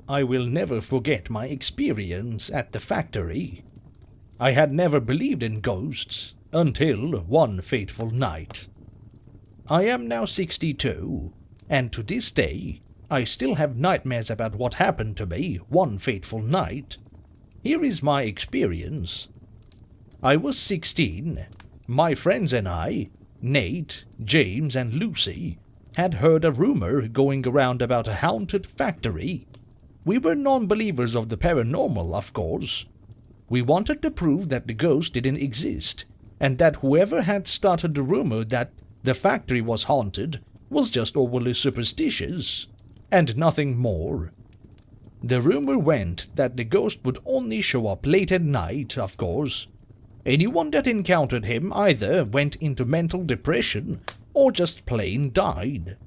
I will never forget my experience at the factory. I had never believed in ghosts until one fateful night. I am now 62, and to this day, I still have nightmares about what happened to me one fateful night. Here is my experience. I was 16. My friends and I, Nate, James, and Lucy, had heard a rumor going around about a haunted factory. We were non-believers of the paranormal, of course. We wanted to prove that the ghost didn't exist, and that whoever had started the rumor that the factory was haunted was just overly superstitious, and nothing more. The rumor went that the ghost would only show up late at night, of course. Anyone that encountered him either went into mental depression or just plain died.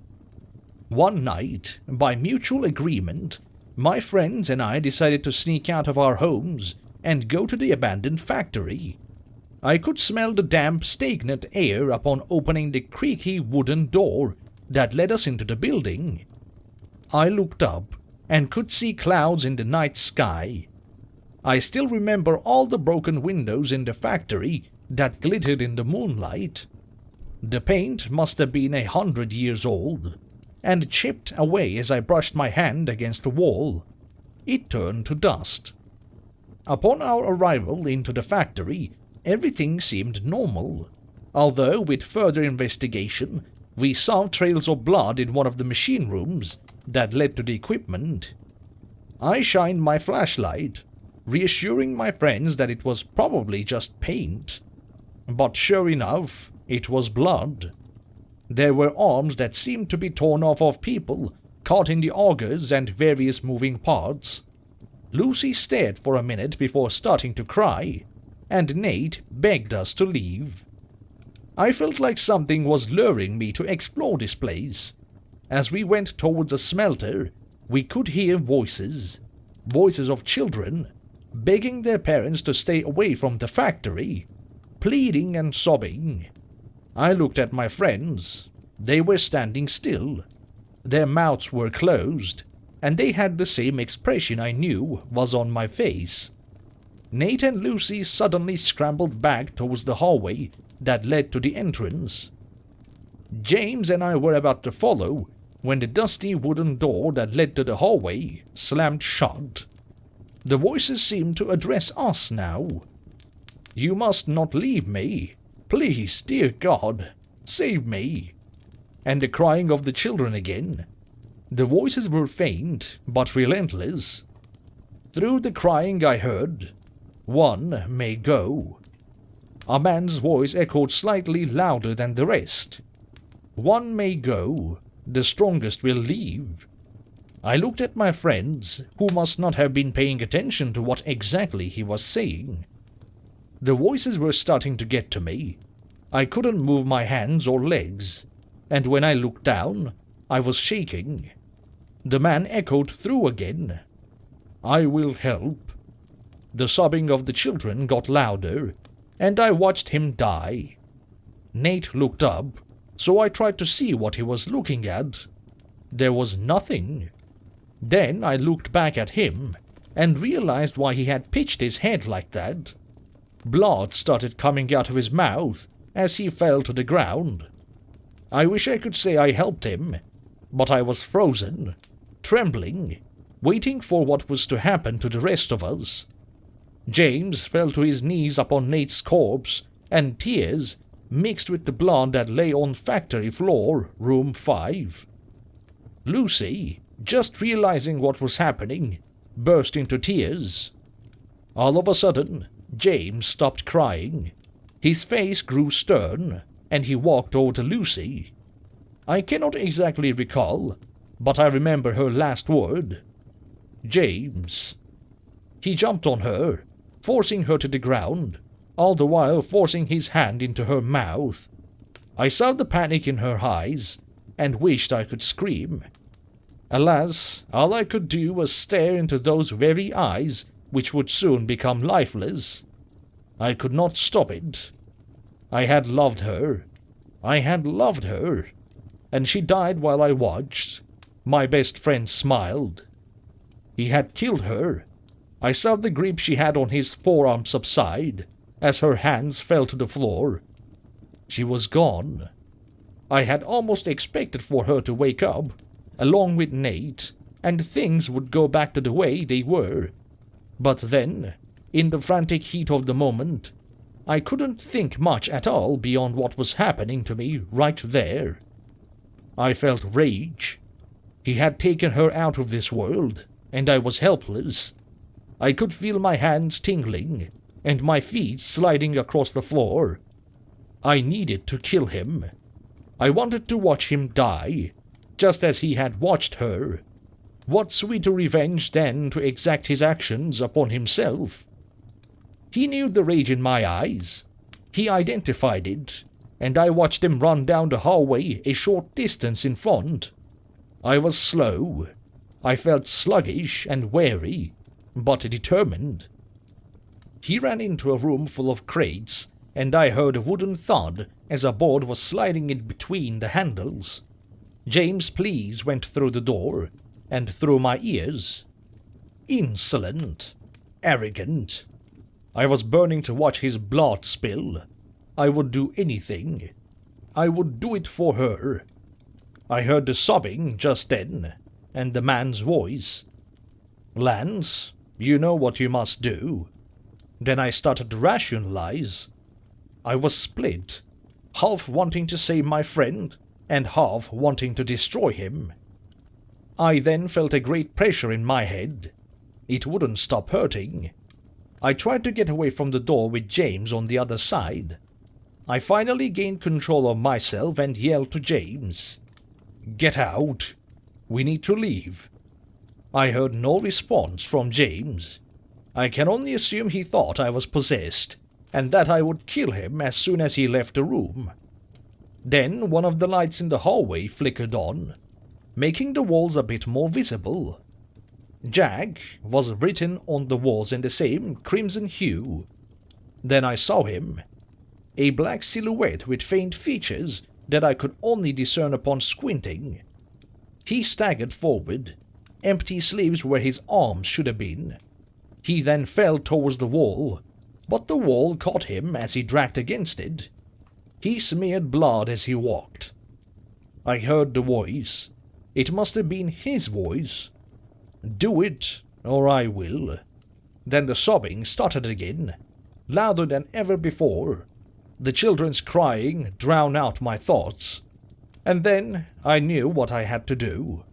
One night, by mutual agreement, my friends and I decided to sneak out of our homes and go to the abandoned factory. I could smell the damp, stagnant air upon opening the creaky wooden door that led us into the building. I looked up and could see clouds in the night sky. I still remember all the broken windows in the factory that glittered in the moonlight. The paint must have been 100 years old, and chipped away as I brushed my hand against the wall. It turned to dust. Upon our arrival into the factory, everything seemed normal, although with further investigation, we saw trails of blood in one of the machine rooms that led to the equipment. I shined my flashlight, reassuring my friends that it was probably just paint. But sure enough, it was blood. There were arms that seemed to be torn off of people, caught in the augers and various moving parts. Lucy stared for a minute before starting to cry, and Nate begged us to leave. I felt like something was luring me to explore this place. As we went towards a smelter, we could hear voices of children, begging their parents to stay away from the factory, pleading and sobbing. I looked at my friends. They were standing still. Their mouths were closed, and they had the same expression I knew was on my face. Nate and Lucy suddenly scrambled back towards the hallway that led to the entrance. James and I were about to follow when the dusty wooden door that led to the hallway slammed shut. The voices seemed to address us now. "You must not leave me. Please, dear God, save me." And the crying of the children again. The voices were faint but relentless. Through the crying I heard, "One may go." A man's voice echoed slightly louder than the rest. "One may go. The strongest will leave." I looked at my friends, who must not have been paying attention to what exactly he was saying. The voices were starting to get to me. I couldn't move my hands or legs, and when I looked down, I was shaking. The man echoed through again. "I will help." The sobbing of the children got louder, and I watched him die. Nate looked up, so I tried to see what he was looking at. There was nothing. Then I looked back at him and realized why he had pitched his head like that. Blood started coming out of his mouth as he fell to the ground. I wish I could say I helped him, but I was frozen, trembling, waiting for what was to happen to the rest of us. James fell to his knees upon Nate's corpse, and tears mixed with the blood that lay on factory floor, room 5. Lucy, just realizing what was happening, burst into tears. All of a sudden, James stopped crying. His face grew stern, and he walked over to Lucy. I cannot exactly recall, but I remember her last word. "James." He jumped on her, forcing her to the ground, all the while forcing his hand into her mouth. I saw the panic in her eyes, and wished I could scream. Alas, all I could do was stare into those very eyes, which would soon become lifeless. I could not stop it. I had loved her. I had loved her. And she died while I watched. My best friend smiled. He had killed her. I saw the grip she had on his forearm subside as her hands fell to the floor. She was gone. I had almost expected for her to wake up, along with Nate, and things would go back to the way they were. But then, in the frantic heat of the moment, I couldn't think much at all beyond what was happening to me right there. I felt rage. He had taken her out of this world, and I was helpless. I could feel my hands tingling, and my feet sliding across the floor. I needed to kill him. I wanted to watch him die, just as he had watched her. What sweeter revenge than to exact his actions upon himself? He knew the rage in my eyes. He identified it, and I watched him run down the hallway a short distance in front. I was slow. I felt sluggish and wary, but determined. He ran into a room full of crates, and I heard a wooden thud as a board was sliding in between the handles. James' pleas went through the door, and through my ears. Insolent. Arrogant. I was burning to watch his blood spill. I would do anything. I would do it for her. I heard the sobbing just then, and the man's voice. Lance, you know what you must do. Then I started to rationalize. I was split, half wanting to save my friend, and half wanting to destroy him. I then felt a great pressure in my head. It wouldn't stop hurting. I tried to get away from the door with James on the other side. I finally gained control of myself and yelled to James, "Get out! We need to leave." I heard no response from James. I can only assume he thought I was possessed, and that I would kill him as soon as he left the room. Then one of the lights in the hallway flickered on, making the walls a bit more visible. Jack was written on the walls in the same crimson hue. Then I saw him, a black silhouette with faint features that I could only discern upon squinting. He staggered forward, empty sleeves where his arms should have been. He then fell towards the wall, but the wall caught him as he dragged against it. He smeared blood as he walked. I heard the voice. It must have been his voice. "Do it, or I will." Then the sobbing started again, louder than ever before. The children's crying drowned out my thoughts. And then I knew what I had to do.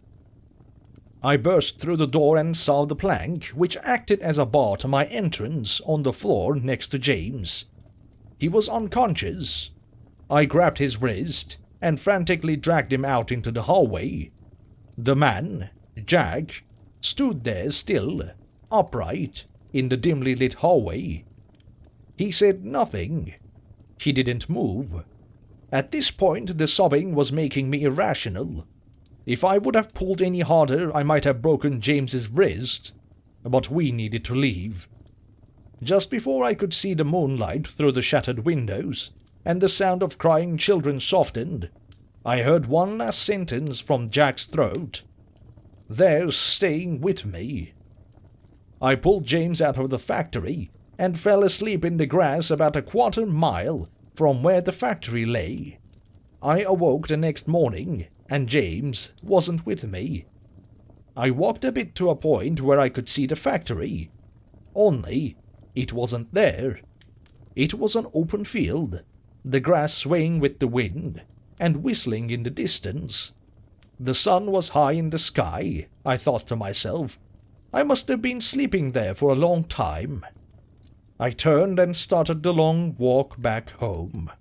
I burst through the door and saw the plank, which acted as a bar to my entrance, on the floor next to James. He was unconscious. I grabbed his wrist and frantically dragged him out into the hallway. The man, Jack, stood there still, upright, in the dimly lit hallway. He said nothing. He didn't move. At this point, the sobbing was making me irrational. If I would have pulled any harder, I might have broken James's wrist, but we needed to leave. Just before I could see the moonlight through the shattered windows, and the sound of crying children softened, I heard one last sentence from Jack's throat. "They're staying with me." I pulled James out of the factory and fell asleep in the grass about a quarter-mile from where the factory lay. I awoke the next morning, and James wasn't with me. I walked a bit to a point where I could see the factory. Only, it wasn't there. It was an open field, the grass swaying with the wind, and whistling in the distance. The sun was high in the sky, I thought to myself. I must have been sleeping there for a long time. I turned and started the long walk back home.